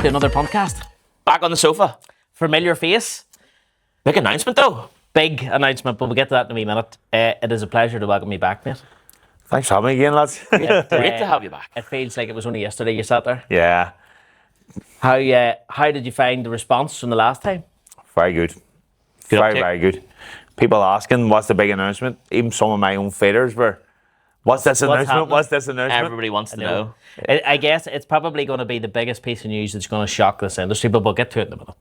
to another podcast. Back on the sofa. Familiar face. Big announcement though. Big announcement, but we'll get to that in a wee minute. It is a pleasure to welcome you back, mate. Thanks for having me again, lads. Great to have you back. It feels like it was only yesterday you sat there. Yeah, How did you find the response from the last time? very good. Very good. People asking, what's the big announcement? Even some of my own fighters were, what's this announcement? happening? What's this announcement? Everybody wants to know. I guess it's probably going to be the biggest piece of news that's going to shock this industry, but we'll get to it in a minute.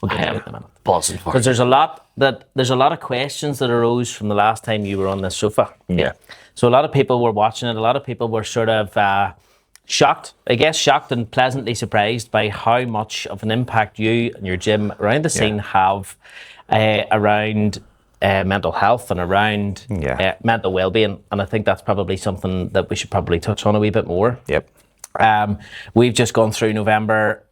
I am buzzing for Because it. there's a lot of questions that arose from the last time you were on this sofa. Yeah. So a lot of people were watching it. A lot of people were sort of shocked and pleasantly surprised by how much of an impact you and your gym around the scene have around mental health and around mental well-being. And I think that's probably something that we should probably touch on a wee bit more. Yep. We've just gone through November,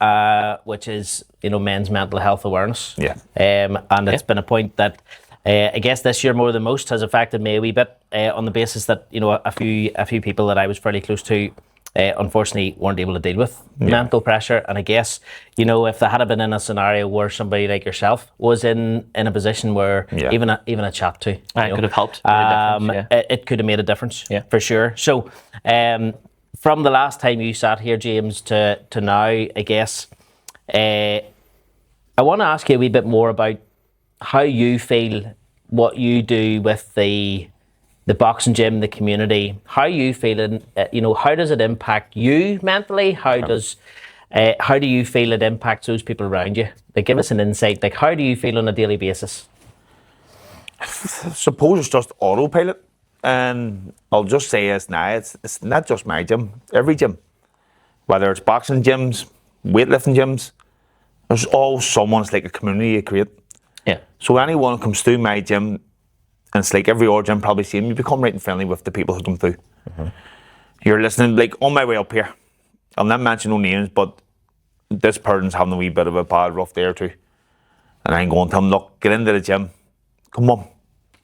which is Men's Mental Health Awareness. Yeah. And it's been a point that I guess this year more than most has affected me a wee bit on the basis that a few people that I was fairly close to unfortunately weren't able to deal with mental pressure. And I guess if they had been in a scenario where somebody like yourself was in a position where even a chat to, It could have helped. it could have made a difference for sure. So from the last time you sat here, James, to now, I guess I want to ask you a wee bit more about how you feel what you do with the boxing gym, the community. How you feeling? How does it impact you mentally? How do you feel it impacts those people around you? Like, give us an insight. Like, how do you feel on a daily basis? I suppose it's just autopilot. And I'll just say this now, it's not just my gym, every gym. Whether it's boxing gyms, weightlifting gyms, there's always someone, it's like a community you create. Yeah. So anyone who comes through my gym, and it's like every other gym probably seen, you become right and friendly with the people who come through. Mm-hmm. You're listening, like on my way up here, I'll not mention no names, but this person's having a wee bit of a bad rough day or two. And I'm going to him, look, get into the gym, come on.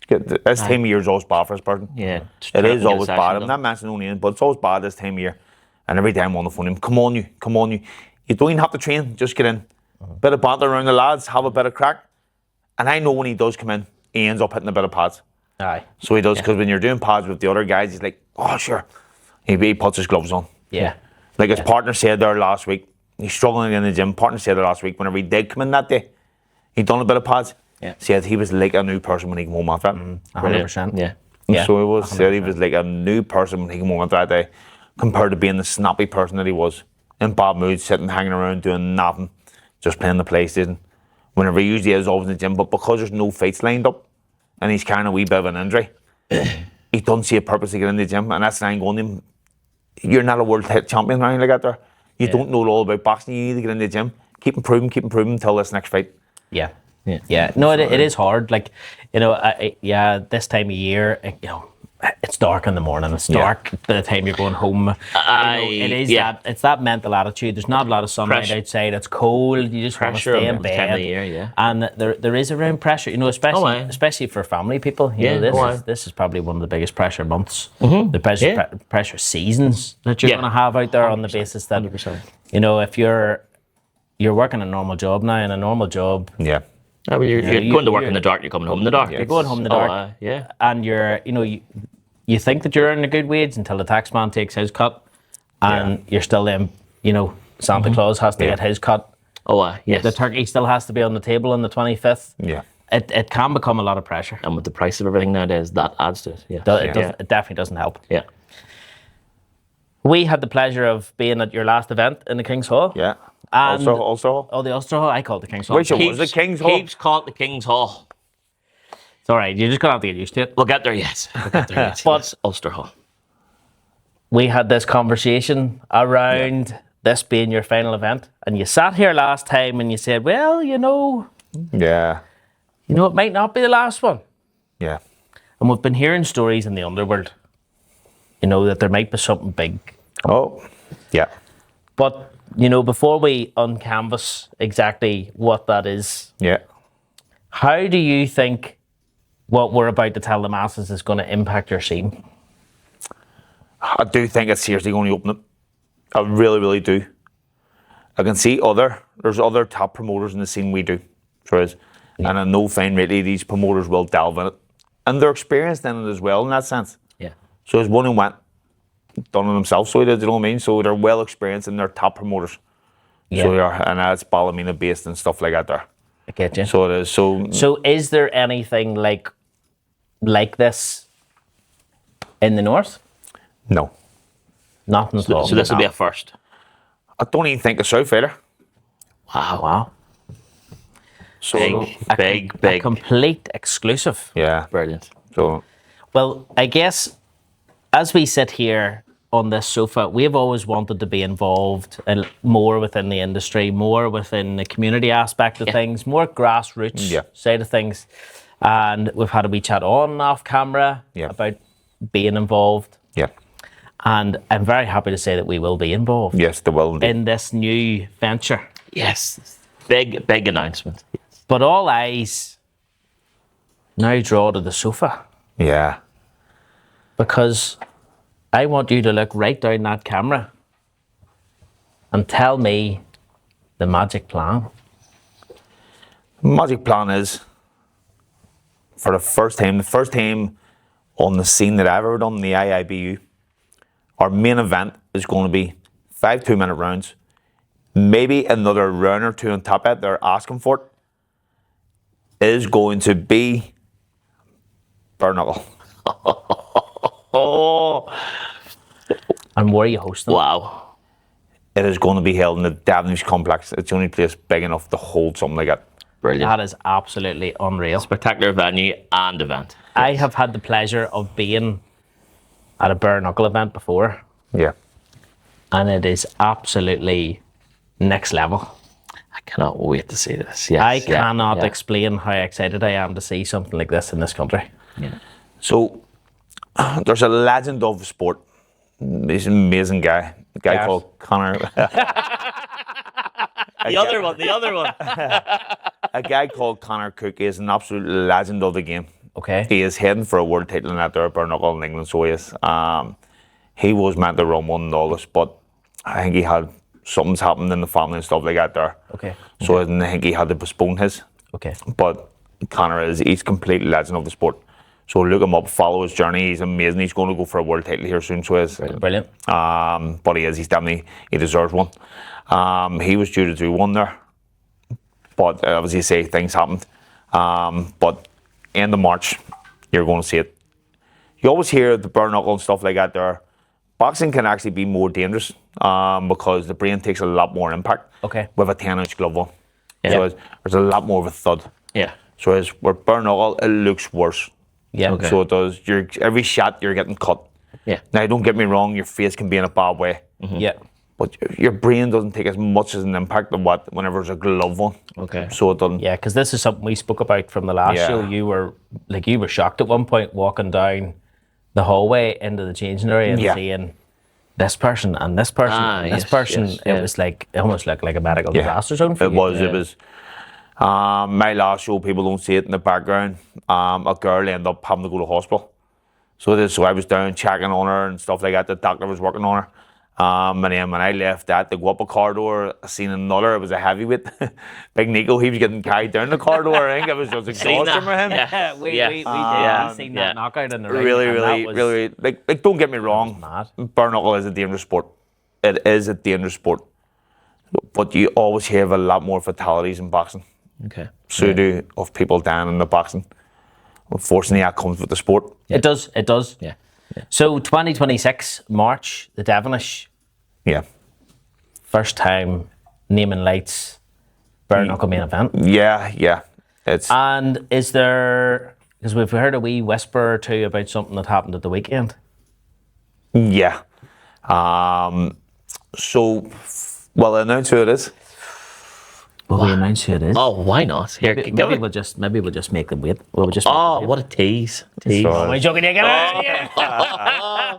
This time of year is always bad for this person. Yeah. It is always bad. I'm not mentioning no names, but it's always bad this time of year. And every time I'm on the phone, come on you. You don't even have to train, just get in. Bit of banter around the lads, have a bit of crack. And I know when he does come in, he ends up hitting a bit of pads. Aye. So he does, because when you're doing pads with the other guys, he's like, oh sure. He puts his gloves on. Yeah. Like his partner said there last week, he's struggling in the gym. Partner said there last week, whenever he did come in that day, he'd done a bit of pads. Yeah. Said he was like a new person when he came home after that. 100%. Yeah. So it was said he was like a new person when he came home after that day, compared to being the snappy person that he was. In bad mood, sitting, hanging around, doing nothing, just playing the PlayStation. Whenever he usually is always in the gym, but because there's no fights lined up, and he's carrying a wee bit of an injury, he doesn't see a purpose to get in the gym, and that's why I'm going to him. You're not a world champion or anything like that there. You don't know all about boxing, you need to get in the gym. Keep improving until this next fight. Yeah. No, it is hard. Like, this time of year, it's dark in the morning. It's dark by the time you're going home. It is it's that mental attitude. There's not a lot of sunlight outside. It's cold. You just want to stay in bed. Time of year, And there is around pressure. Especially for family people. This is probably one of the biggest pressure months. Mm-hmm. The pressure seasons that you're going to have out there on the basis that 100%. If you're working a normal job now, and a normal job. Yeah. You're going to work in the dark, you're coming home in the dark. You're going home in the dark. And you're, you think that you're earning a good wage until the tax man takes his cut, and you're still in, Santa Claus has to get his cut. Yes. The turkey still has to be on the table on the 25th. Yeah. It can become a lot of pressure. And with the price of everything nowadays, that adds to it. Yeah. It definitely doesn't help. Yeah. We had the pleasure of being at your last event in the King's Hall. Yeah. And also. Oh, the Ulster Hall? I call it the King's Hall. Which one was the King's Hall? Keeps call it the King's Hall. It's all right. You're just going to have to get used to it. We'll get there yet. But Ulster Hall. We had this conversation around this being your final event. And you sat here last time and you said, well, Yeah. it might not be the last one. Yeah. And we've been hearing stories in the underworld, that there might be something big. Oh, yeah. But, before we uncanvas exactly what that is, how do you think what we're about to tell the masses is going to impact your scene? I do think it's seriously going to open it. I really, really do. I can see there's other top promoters in the scene we do. There is. And I know fine really these promoters will delve in it. And they're experienced in it as well in that sense. Yeah. So there's one who went, done it themselves, so he did, you know what I mean? So they're well experienced and they're top promoters. Yeah. So they are, and that's Ballymena based and stuff like that there. I get you. So it is. So is there anything like this in the north? No. Nothing at all. So this will be a first. I don't even think it's South either. Wow. So Big. A complete exclusive. yeah. Brilliant. So Well, I guess as we sit here on this sofa, we've always wanted to be involved more within the industry, more within the community aspect of things, more grassroots side of things. And we've had a wee chat on and off camera about being involved. yeah. And I'm very happy to say that we will be involved Yes, they will indeed. in this new venture. Yes. Big announcement. But all eyes now draw to the sofa, Yeah. because I want you to look right down that camera and tell me the magic plan. Magic plan is for the first time on the scene that I've ever done in the IIBU, our main event is going to be 5 2-minute rounds, maybe another round or two on top of it. They're asking for it. Is going to be bare knuckle. And where are you hosting? Wow. It is going to be held in the Devonish complex. It's the only place big enough to hold something like that. Brilliant. That is absolutely unreal. Spectacular venue and event. I have had the pleasure of being at a bare knuckle event before, Yeah. and it is absolutely next level. I cannot wait to see this. Yes. I cannot explain how excited I am to see something like this in this country. Yeah. So there's a legend of the sport. He's an amazing guy. A guy Gareth. called Connor. The other one. A guy called Connor Cook is an absolute legend of the game. Okay. He is heading for a world title in that there bare knuckle in England, so he is. He was meant to run one and all this, but I think he had something's happened in the family and stuff like that there. Okay. So I think he had to postpone his. Okay. But Connor he's complete legend of the sport. So look him up, follow his journey. He's amazing. He's going to go for a world title here soon. So he is. Brilliant. But he deserves one. He was due to do one there, but obviously say things happened. But end of March, you're going to see it. You always hear the bare knuckle and stuff like that there. Boxing can actually be more dangerous because the brain takes a lot more impact Okay. with a 10-inch glove on. Yeah. So there's a lot more of a thud. Yeah. So as with bare knuckle, it looks worse. Yeah. Okay. So it does. Every shot you're getting cut. Yeah. Now don't get me wrong, your face can be in a bad way, Yeah. but your brain doesn't take as much as an impact of whenever there's a glove on. Okay. So it doesn't. Yeah, because this is something we spoke about from the last Yeah. show. You were shocked at one point walking down the hallway into the changing area and Yeah. seeing this person and this person and this yes, person. yes, It yeah. was like, it almost looked like a medical disaster zone for It you. was. It was. My last show, people don't see it in the background. A girl ended up having to go to hospital. So I was down checking on her and stuff like that. The doctor was working on her. And then when I left that to go up a corridor, I seen another. It was a heavyweight, Big Nico. He was getting carried down the corridor. I think it was just exhaustion for him. Yeah, we Yeah. did. Yeah. We seen Yeah. that knockout in the ring. Really, and that really, was- really. Like, don't get me wrong. mad. Bare knuckle is a dangerous sport. It is a dangerous sport. But you always hear of a lot more fatalities in boxing. Okay. So do of people dying in the boxing. Unfortunately, that comes with the sport. It does. It does. Yeah. So 2026 March, the Devonish, Yeah. first time naming lights, bare knuckle main event. Yeah. It's And is there, because we've heard a wee whisper or two about something that happened at the weekend. yeah. So, well, announce who it is. Will we announce who it is? Oh, why not? Here, maybe, give it. we'll just make them wait. We'll just. Oh, what a tease! Tease. So- Am I joking? Yeah.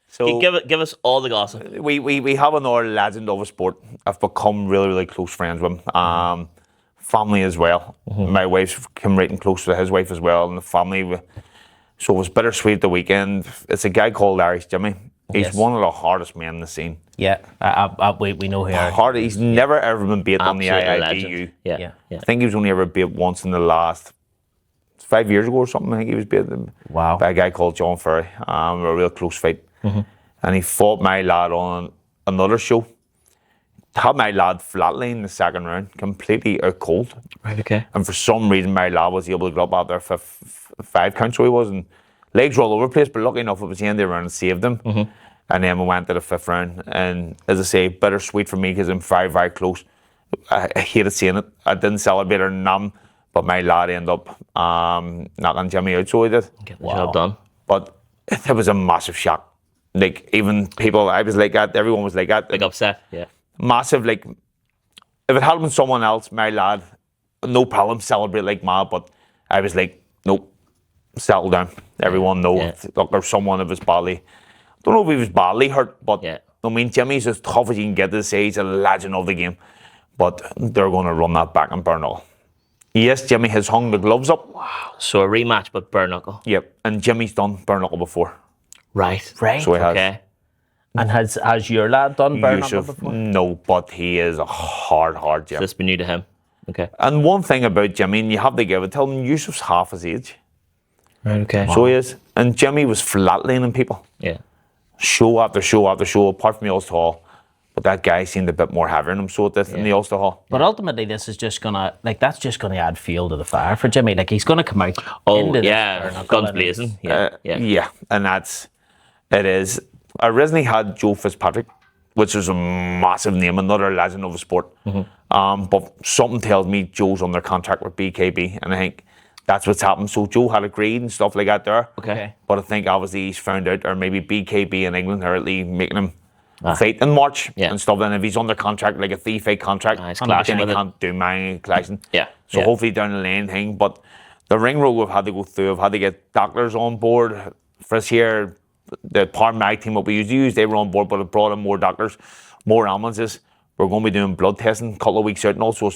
So Give us all the gossip. we have another legend of a sport. I've become really, really close friends with him. Family as well. My wife's come right and close to his wife as well, and the family. So it was bittersweet the weekend. It's a guy called Irish Jimmy. He's Yes. one of the hardest men in the scene. Yeah, we know here. Hard. He's never ever been beat on the Absolute IIBU. legend. Yeah. Yeah. Yeah. I think he was only ever beat once in the last 5 years ago or something. I think he was beat Wow. by a guy called John Ferry. A real close fight. And he fought my lad on another show. Had my lad flatly in the second round, completely out cold. Right. Okay. And for some reason, my lad was able to get up out there for 5 counts, so he was, and legs were all over the place, but lucky enough, it was the end of the round and saved him. And then we went to the 5th round, and as I say, bittersweet for me because I'm very, very close. I hated seeing it. I didn't celebrate or nothing, but my lad ended up knocking Jimmy out, so he did. Get the job done. But it was a massive shock. Like, even people, I was like that, everyone was like that. Big upset. Yeah. Massive, like, if it had been someone else, my lad, no problem, celebrate like mad, but I was like, nope, settle down. Everyone knows. Yeah. Look, there's someone that was badly, don't know if he was badly hurt, but Yeah. I mean, Jimmy's as tough as you can get to say. He's a legend of the game, but they're going to run that back in Burnall. Yes, Jimmy has hung the gloves up. So a rematch, but bare knuckle. Yep, and Jimmy's done Burnall before, Right. Right. so he has. Okay. And has your lad done bare knuckle Yusuf, before? no, but he is a hard Jim. This been new to him. Okay. And one thing about Jimmy, and you have to give it to him, Yusuf's half his age. Right. Okay. So he is. And Jimmy was flatlining people. Yeah. Show after show after show, apart from the Ulster Hall. But that guy seemed a bit more heavier in him, so it did in the Ulster Hall. But ultimately, this is just gonna that's just gonna add fuel to the fire for Jimmy. Like, he's gonna come out. Oh into this bare yeah. knuckle Guns and blazing. Yeah. Yeah. Yeah, and it is. I originally had Joe Fitzpatrick, which is a massive name, another legend of the sport. But something tells me Joe's under contract with BKB, and I think that's what's happened. So Joe had agreed and stuff like that there. Okay. But I think obviously he's found out, or maybe BKB in England are at least making him fight in March Yeah. and stuff. And if he's under contract, like a thief contract, He's then clashing he with it. can't do my clashing. Yeah. So Yeah. hopefully down the lane thing. But the ring road we've had to go through, I've had to get doctors on board. For us here, the Parmag team, what we used to use, they were on board, but it brought in more doctors, more ambulances. We're going to be doing blood testing a couple of weeks out, and also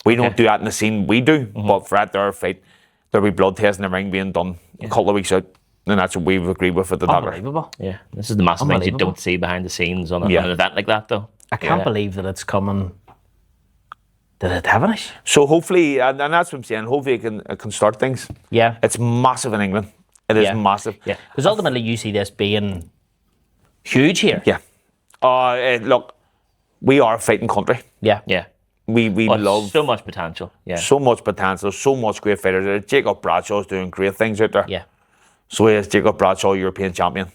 we don't do that in the scene we do, but for at their fight, there'll be blood testing in the ring being done a couple of weeks out, and that's what we've agreed with the doctor. Unbelievable. Yeah. This is the massive things you Unbelievable. don't see behind the scenes on, Yeah. an event like that, though. I can't Yeah. believe that it's coming. Did it have it? So hopefully, and that's what I'm saying, hopefully it can start things. Yeah. It's massive in England. It is Yeah. massive. Yeah. Because ultimately, you see this being huge here. Yeah. Look, we are a fighting country. Yeah. Yeah. We But love so much potential. Yeah. so much potential, so much great fighters. Jacob Bradshaw's doing great things out there. Yeah. So he is Jacob Bradshaw, European champion.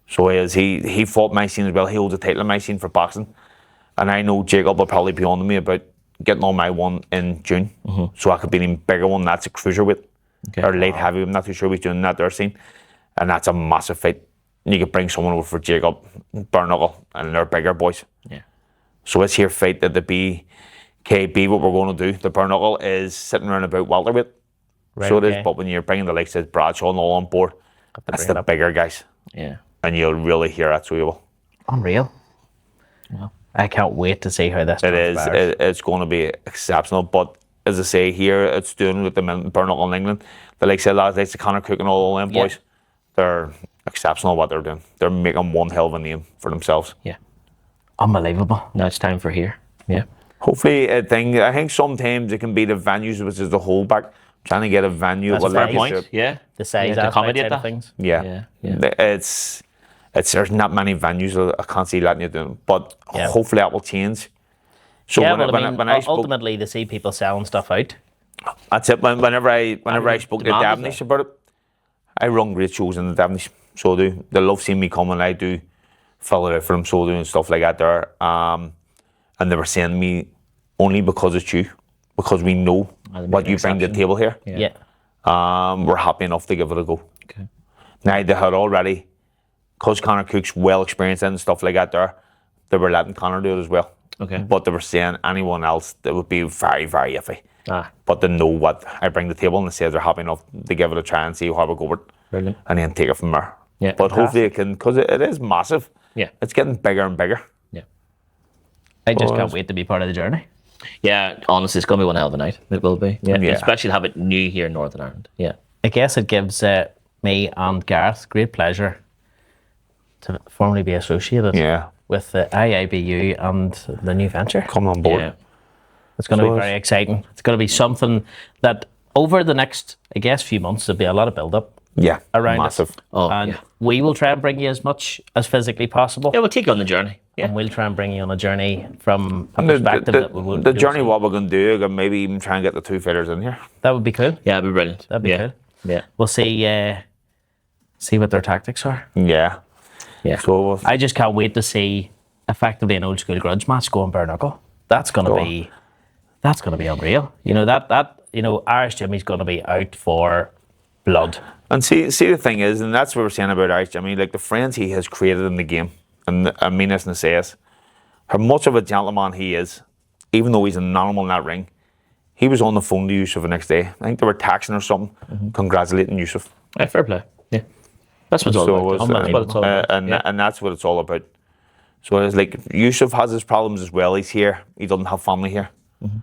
So he is. He fought my scene as well. He holds a title in my scene for boxing. And I know Jacob will probably be on to me about getting on my one in June. So I could be in bigger one. That's a cruiserweight. Okay. Or light heavy. I'm not too sure he's doing that there scene. And that's a massive fight. You could bring someone over for Jacob, Burnall, and they're bigger boys. Yeah. So this here fight at the BKB, what we're going to do, the Burnall is sitting around about welterweight. Right, So it is, okay. but when you're bringing the likes of Bradshaw and all on board, that's bring it the up. bigger guys. Yeah. And you'll really hear that, so you will. Unreal. I can't wait to see how this It is. transpires. It's going to be exceptional. But as I say, here it's doing with the Burnall in England. The likes of lads, like the Conor Cook and all them Yeah. boys, they're exceptional what they're doing. They're making one hell of a name for themselves. Yeah. Unbelievable. Now it's time for here. Yeah. Hopefully, I think sometimes it can be the venues, which is the holdback. Trying to get a venue. That's with a fair like- Point. Yeah. The size Yeah, to aspect accommodate side of that. things. Yeah. Yeah, It's there's not many venues that I can't see letting you do, but Yeah. hopefully that will change. So Yeah, when I spoke, ultimately, to see people selling stuff out. that's it. Whenever I spoke to demand is Devonish about it, I run great shows in the Devonish. So they love seeing me come and I do fill it out for them, so doing stuff like that there. And they were saying to me only because it's you, because we know they make what an you bring to the exception. table here. Yeah. We're happy enough to give it a go. Okay. Now they had already, because Conor Cook's well experienced and stuff like that there, they were letting Conor do it as well. Okay. But they were saying anyone else that would be very, very iffy. Ah. But they know what I bring to the table and they say they're happy enough to give it a try and see how we go with it. Brilliant. And then take it from there. Yeah. But hopefully it can, because it is massive. Yeah. It's getting bigger and bigger. Yeah. I just Oh, can't wait to be part of the journey. Yeah. Honestly, it's gonna be one hell of a night. It will be. Yeah. Yeah. Especially to have it new here in Northern Ireland. Yeah. I guess it gives me and Gareth great pleasure to formally be associated. Yeah. with the IIBU and the new venture. Coming on board. Yeah. It's going to So be it's- very exciting. It's going to be something that over the next, I guess, few months, there'll be a lot of build-up Yeah, around massive. it. Oh, and yeah. we will try and bring you as much as physically possible. Yeah, we'll take you on the journey. Yeah. And we'll try and bring you on a journey from a And the, perspective the, that we won't the be able journey, to see. what we're going to do, maybe even try and get the 2 fitters in here. That would be cool. Yeah, it'd be brilliant. That'd be yeah. cool. Yeah. We'll see what their tactics are. Yeah. Yeah. So I just can't wait to see effectively an old school grudge match going bare knuckle. That's gonna Go be unreal. You know that Irish Jimmy's gonna be out for blood. and see the thing is, and that's what we're saying about Irish Jimmy, like the friends he has created in the game, and I mean this to say this, how much of a gentleman he is, even though he's an animal in that ring. He was on the phone to Yusuf the next day. I think they were texting or something, congratulating Yusuf. Yeah, fair play. Yeah. That's what it's all So about. it's, That's what it's all about. and that's what it's all about. So it's like Yusuf has his problems as well. He's here. He doesn't have family here, and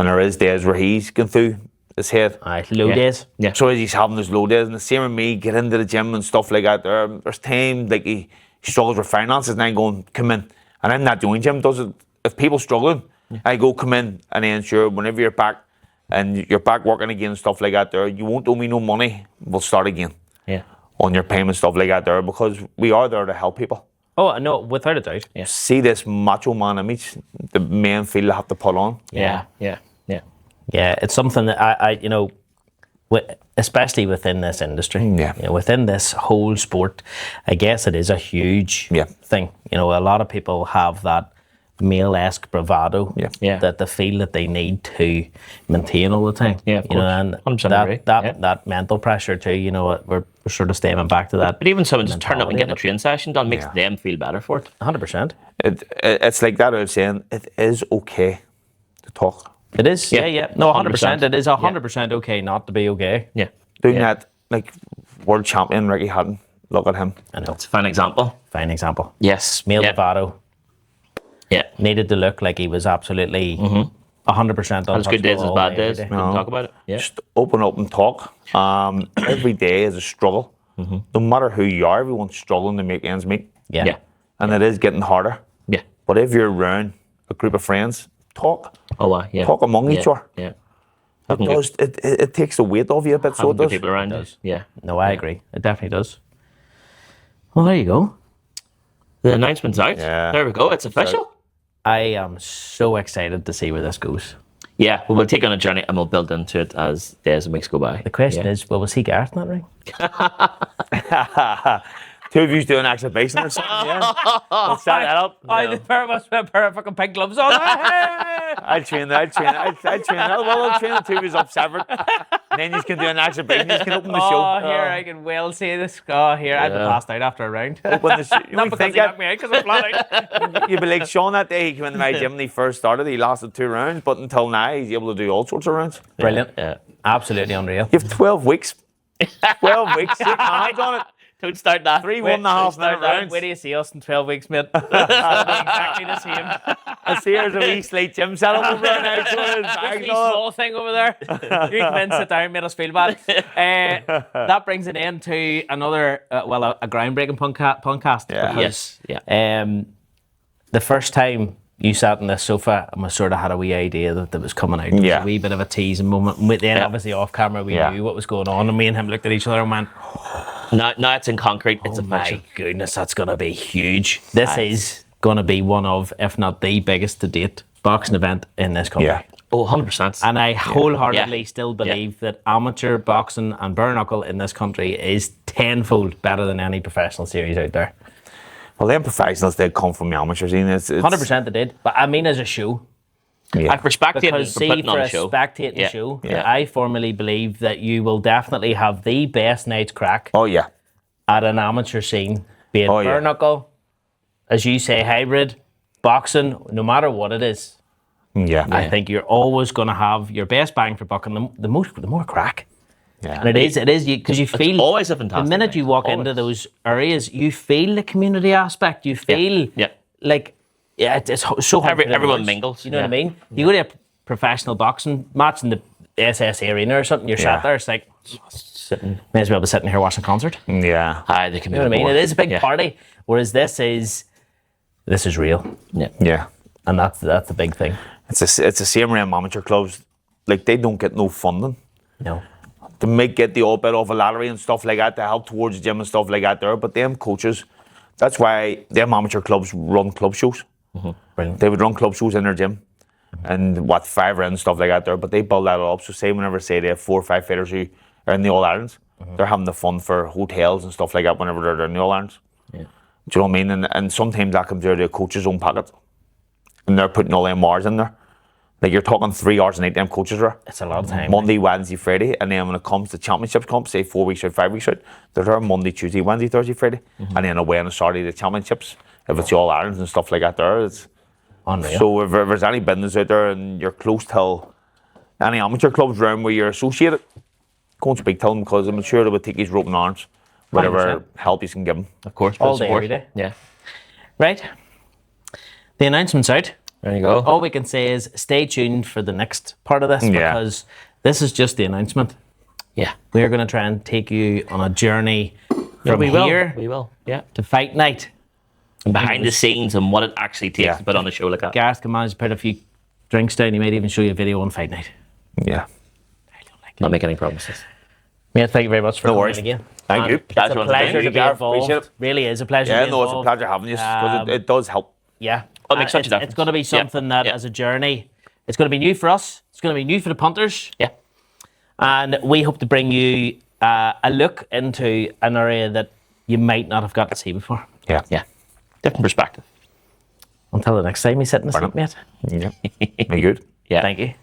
there is days where he's going through his head. Aye, low Yeah. days. Yeah. So he's having his low days, and the same with me. Get into the gym and stuff like that. There's time like he struggles with finances, and I'm going come in, and I'm not doing gym. Does it? If people struggling, I go come in, and then sure, whenever you're back, and you're back working again and stuff like that. There, you won't owe me no money. We'll start again Yeah. on your payment stuff like that. There, because we are there to help people. Oh no, without a doubt. Yeah. See this macho man image the men feel they have to put on. Yeah. Yeah. Yeah. Yeah, it's something that I especially within this industry, Yeah. within this whole sport, I guess it is a huge Yeah. thing. A lot of people have that male-esque bravado Yeah. Yeah. that they feel that they need to maintain all the time. Yeah, of course. And 100% agree. that mental pressure too. We're sort of staying back to that. But even someone just turning up and mentality getting a training session done makes Yeah. them feel better for it. 100%. It's like that. I was saying it is okay to talk. It is. Yeah. Yeah. No, 100%. 100%. It is 100% okay not to be okay. Yeah. Doing Yeah. that, like world champion Ricky Hatton. Look at him. I know. It's a fine example. Fine example. Yes. Male yeah. bravado. Yeah. Needed to look like he was absolutely 100% Has good days, has untouchable bad all days. day, We every day. can talk about it. Yeah. Just open up and talk. Every day is a struggle. No matter who you are, everyone's struggling to make ends meet. Yeah. Yeah. And it is getting harder. Yeah. But if you're around a group of friends, talk. Oh, yeah. Talk among yeah. each other. Yeah. It takes the weight off you a bit, so Having it good does. people around us. Yeah. No, I agree. It definitely does. Well, there you go. The announcement's out. Yeah. There we go. It's official. I am so excited to see where this goes. Yeah. We'll take on a journey and we'll build into it as days and weeks go by. The question Yeah. is, will we see Gareth in that ring? Two of you do an exhibition or something, yeah? Let's set that up. The pair of us with a pair of fucking pink gloves on. I'll train that. Well, I'll train the two of you up separate. And then you can do an exhibition. You can open the show. I can well see this. Oh, here, I've been Yeah. passed out after a round. Open the show. You Not only because think he knocked that me out, because I'm flat out. you'd be like Sean that day. He came into my gym when he first started. He lasted 2 rounds, but until now, he's able to do all sorts of rounds. Brilliant. Yeah. Absolutely unreal. You have 12 weeks. 12 weeks. Shake my hands on it. Don't start that. 3 1.5 minute rounds. Where do you see us in 12 weeks, mate? That'll be exactly the same. I see there's a wee slate gym set up over there now. So his This bags wee on it. small thing over there. You come in, sit down, made us feel bad. That brings it into another, a groundbreaking podcast. Yeah. Because, Yeah. the first time you sat on this sofa and we sort of had a wee idea that was coming out. It was Yeah. a wee bit of a teasing moment. And then obviously off camera we Yeah. knew what was going on, and me and him looked at each other and went, Now it's in concrete. It's oh official. my goodness, that's going to be huge. This is going to be one of, if not the biggest to date, boxing event in this country. Yeah. Oh, 100%. And I wholeheartedly Yeah. still believe that amateur boxing and bare knuckle in this country is tenfold better than any professional series out there. Well, them professionals did come from the amateurs. It's 100% they did. But I mean as a show. Yeah. For spectating, Because for see, putting for on a a show. spectating Yeah. show, Yeah. I firmly believe that you will definitely have the best night's crack Oh, yeah. at an amateur scene, be it Oh, bare yeah. knuckle, as you say, hybrid, boxing, no matter what it is. Yeah. I think you're always going to have your best bang for buck and the more crack. Yeah. And it is because you feel always a fantastic the minute night. you walk Always. into those areas, you feel the community aspect. You feel Yeah. like it's so hard. to put into Everyone words. mingles. You know what I Yeah. mean? You go to a professional boxing match in the SSA arena or something. You're Yeah. sat there. It's like may as well be sitting here watching a concert. Yeah. Aye, they can You know what I mean? It is a big Yeah. party. Whereas this is this is real, Yeah. and that's the big thing. It's the same around amateur clubs. Like, they don't get no funding. No, They might get the odd bit of a lottery and stuff like that to help towards the gym and stuff like that there, but them coaches, that's why them amateur clubs run club shows. brilliant. They would run club shows in their gym and 5 rounds and stuff like that there, but they build that up. So say whenever say they have 4 or 5 fighters who are in the All-Irelands, they're having the fund for hotels and stuff like that whenever they're in the All-Irelands. Yeah. Do you know what I mean? And sometimes that comes out of the coach's own pocket. And they're putting all them hours in there. Like, you're talking 3 hours a night, them coaches are. It's a lot of time. Monday, Wednesday, Friday. And then when it comes to championships comp, say 4 weeks out, 5 weeks out, they're there Monday, Tuesday, Wednesday, Thursday, Friday. And then away on a Saturday, the championships. If it's the All-Irelands and stuff like that there, it's... Unreal. So if there's any business out there and you're close to any amateur clubs around where you're associated, go and speak to them, because I'm sure they would take his open arms, whatever 100%. help you can give them. Of course. All build day, support. every day. Yeah. Right. The announcement's out. There you go. All we can say is stay tuned for the next part of this, Yeah. because this is just the announcement. Yeah. We're going to try and take you on a journey from we will. here We will. Yeah. to fight night. And behind the scenes and what it actually takes Yeah. to put on a show like that. Gareth can manage to put a few drinks down. He might even show you a video on fight night. Yeah. Not make any promises. Mate, thank you very much for coming worries. in again. Thank And you. It's Pleasure a once pleasure again. to be Gareth, involved. appreciate it. Really is a pleasure Yeah, to be no, it's involved. a pleasure having you, because it does help. Yeah. Oh, it makes such a difference. It's going to be something that, Yeah. as a journey, it's going to be new for us. It's going to be new for the punters. Yeah. And we hope to bring you a look into an area that you might not have got to see before. Yeah. Yeah. Different perspective. Until the next time you sit in the seat, Brilliant. mate. Yeah. Very good. Yeah. Thank you.